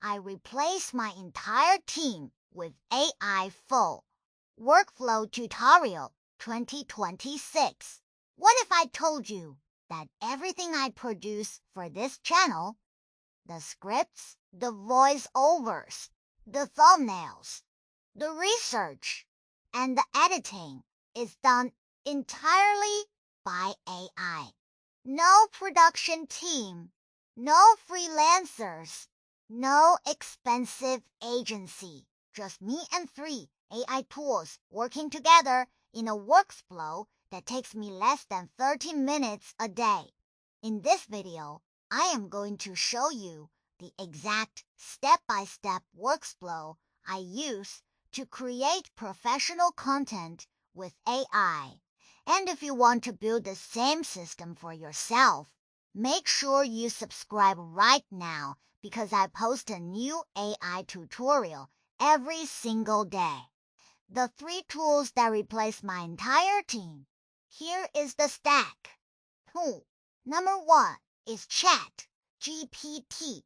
I replace my entire team with AI full workflow tutorial 2026. What if I told you that everything I produce for this channel, the scripts, the voiceovers, the thumbnails, the research, and the editing is done entirely by AI. No production team, no freelancers, no expensive agency. Just me and 3 AI tools working together in a workflow that takes me less than 30 minutes a day. In this video, I am going to show you the exact step-by-step workflow I use to create professional content with AI. And if you want to build the same system for yourself, make sure you subscribe right now because I post a new AI tutorial every single day. The 3 tools that replace my entire team. Here is the stack. Tool number 1 is ChatGPT.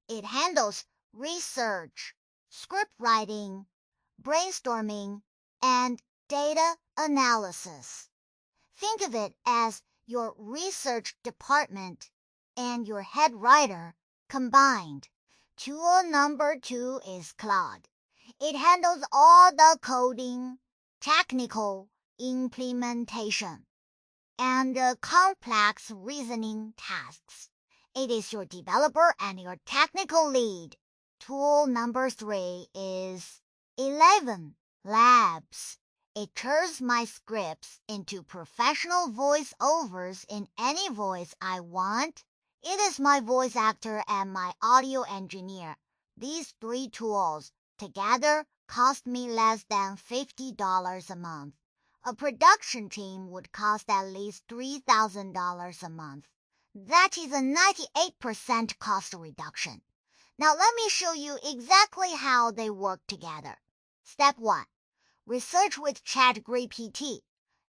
It handles research, script writing, brainstorming, and data analysis. Think of it as your research department and your head writer combined. Tool number 2 is Claude. It handles all the coding, technical implementation, and complex reasoning tasks. It is your developer and your technical lead. Tool number 3 is ElevenLabs. It turns my scripts into professional voiceovers in any voice I want. It is my voice actor and my audio engineer. These 3 tools together cost me less than $50 a month. A production team would cost at least $3,000 a month. That is a 98% cost reduction. Now let me show you exactly how they work together. Step 1. Research with ChatGPT.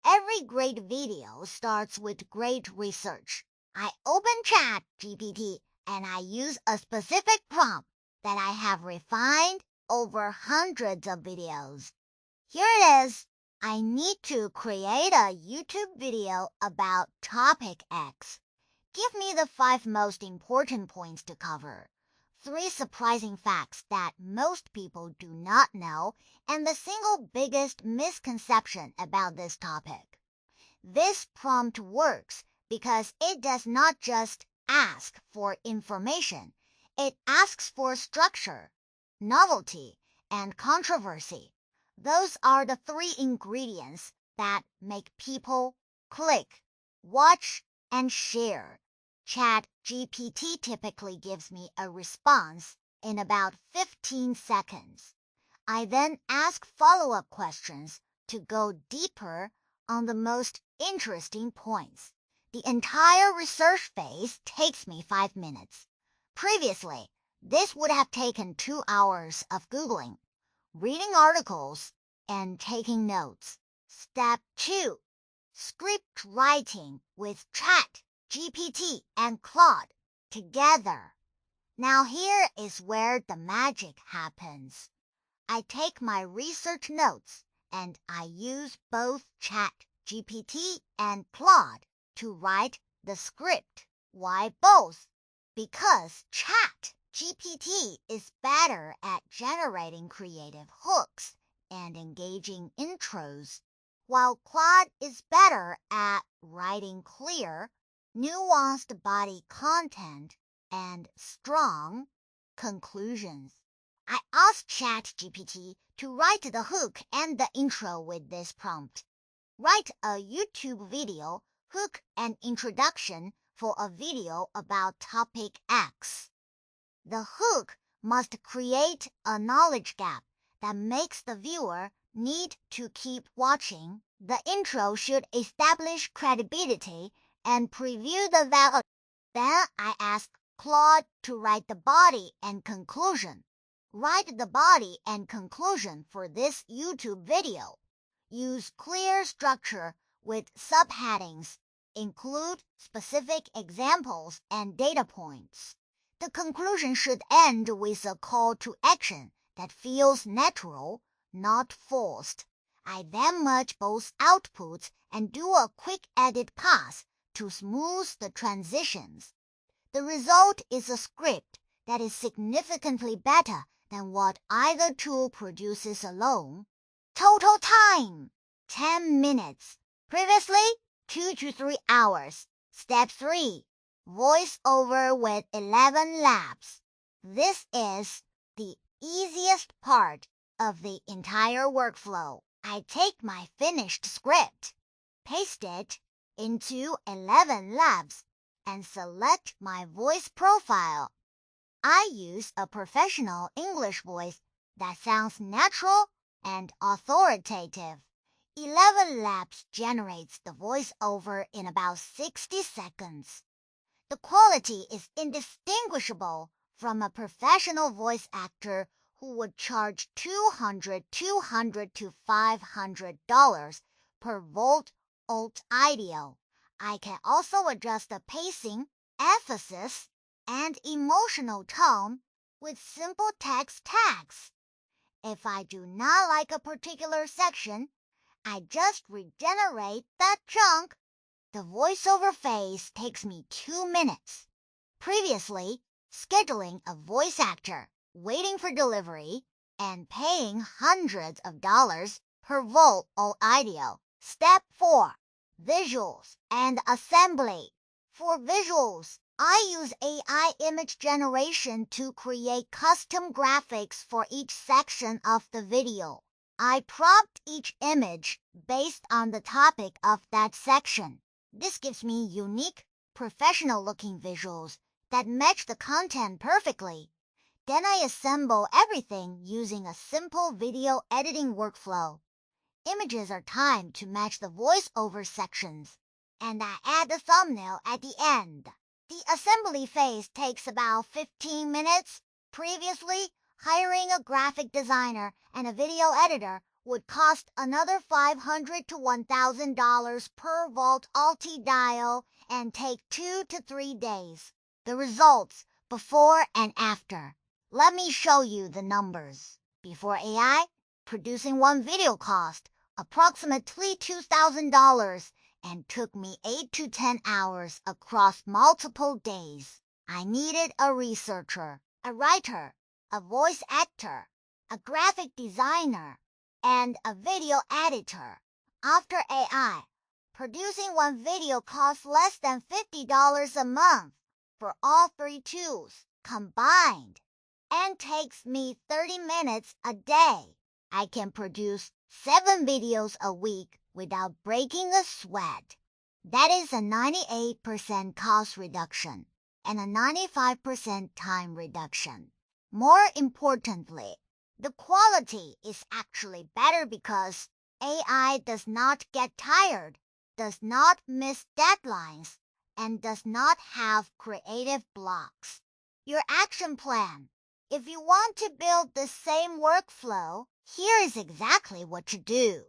Every great video starts with great research. I open ChatGPT and I use a specific prompt that I have refined over hundreds of videos. Here it is. I need to create a YouTube video about topic X. Give me the 5 most important points to cover, 3 surprising facts that most people do not know, and the single biggest misconception about this topic. This prompt works because it does not just ask for information. It asks for structure, novelty, and controversy. Those are the 3 ingredients that make people click, watch, and share. ChatGPT typically gives me a response in about 15 seconds. I then ask follow-up questions to go deeper on the most interesting points. The entire research phase takes me 5 minutes. Previously, this would have taken 2 hours of Googling, reading articles, and taking notes. Step 2. Script writing with ChatGPT and Claude together. Now here is where the magic happens. I take my research notes and I use both ChatGPT and Claude to write the script. Why both? Because ChatGPT is better at generating creative hooks and engaging intros, while Claude is better at writing clear, nuanced body content and strong conclusions. I asked ChatGPT to write the hook and the intro with this prompt. Write a YouTube video, hook and introduction for a video about topic X. The hook must create a knowledge gap that makes the viewer need to keep watching. The intro should establish credibility and preview the value. Then I ask Claude to write the body and conclusion. Write the body and conclusion for this YouTube video. Use clear structure with subheadings. Include specific examples and data points. The conclusion should end with a call to action that feels natural, not forced. I then merge both outputs and do a quick edit pass to smooth the transitions. The result is a script that is significantly better than what either tool produces alone. Total time, 10 minutes. Previously, 2 to 3 hours. Step 3. Voiceover with ElevenLabs. This is the easiest part of the entire workflow. I take my finished script, paste it into ElevenLabs, and select my voice profile. I use a professional English voice that sounds natural and authoritative. ElevenLabs generates the voiceover in about 60 seconds. The quality is indistinguishable from a professional voice actor who would charge $200 to $500 per volt audio. I can also adjust the pacing, emphasis, and emotional tone with simple text tags. If I do not like a particular section, I just regenerate that chunk. The voiceover phase takes me 2 minutes. Previously, scheduling a voice actor, waiting for delivery, and paying hundreds of dollars per volt audio. Step 4. Visuals and assembly. For visuals, I use AI image generation to create custom graphics for each section of the video. I prompt each image based on the topic of that section. This gives me unique, professional-looking visuals that match the content perfectly. Then I assemble everything using a simple video editing workflow. Images are timed to match the voiceover sections, and I add the thumbnail at the end. The assembly phase takes about 15 minutes. Previously, hiring a graphic designer and a video editor would cost another $500 to $1,000 per volt dial and take 2 to 3 days. The results, before and after. Let me show you the numbers. Before AI, producing one video cost approximately $2,000 and took me 8 to 10 hours across multiple days. I needed a researcher, a writer, a voice actor, a graphic designer, and a video editor. After AI, producing one video costs less than $50 a month for all 3 tools combined and takes me 30 minutes a day. I can produce 7 videos a week without breaking a sweat. That is a 98% cost reduction and a 95% time reduction. More importantly, the quality is actually better because AI does not get tired, does not miss deadlines, and does not have creative blocks. Your action plan. If you want to build the same workflow, here is exactly what to do.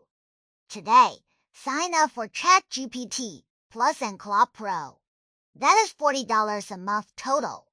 Today, sign up for ChatGPT Plus and Claude Pro. That is $40 a month total.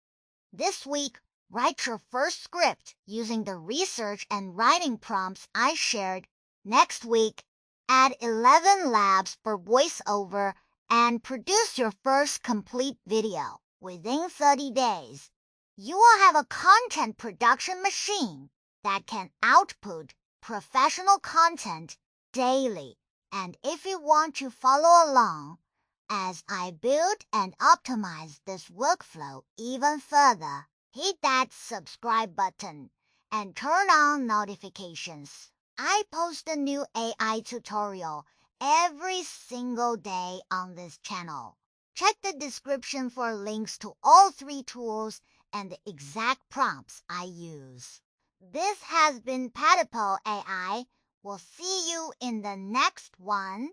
This week, write your first script using the research and writing prompts I shared. Next week, add ElevenLabs for voiceover and produce your first complete video within 30 days. You will have a content production machine that can output professional content daily. And if you want to follow along as I build and optimize this workflow even further, hit that subscribe button and turn on notifications. I post a new AI tutorial every single day on this channel. Check the description for links to all 3 tools and the exact prompts I use. This has been Patapo AI. We'll see you in the next one.